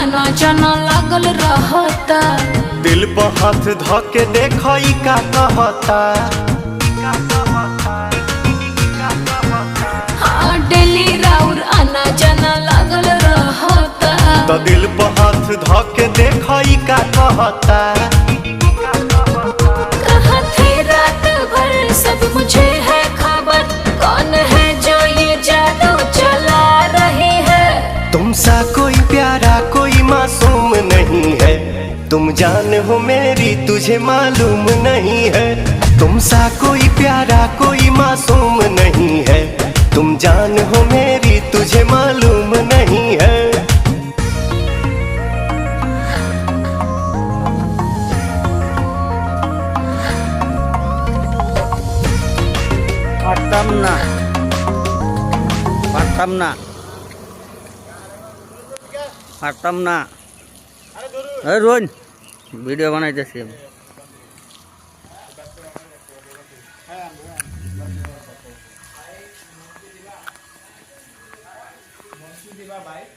आना जाना लागल रहता। दिल पर हाथ धके देखो ई का कहता। हाँ डेली राउर आना जाना लागल रहता। तो दिल पर हाथ धके देखो ई का कहता। कहाँ थे रात भर सब मुझे है खबर, कौन है जो ये जादू चला रही है। तुमसा कोई प्यारा कोई मासूम नहीं है, तुम जान हो मेरी तुझे मालूम नहीं है। तुमसा कोई प्यारा कोई मासूम नहीं है, तुम जान हो मेरी तुझे मालूम नहीं है। পারতাম না রোজ ভিডিও বানাইতেছি আমি। দিবা বাইক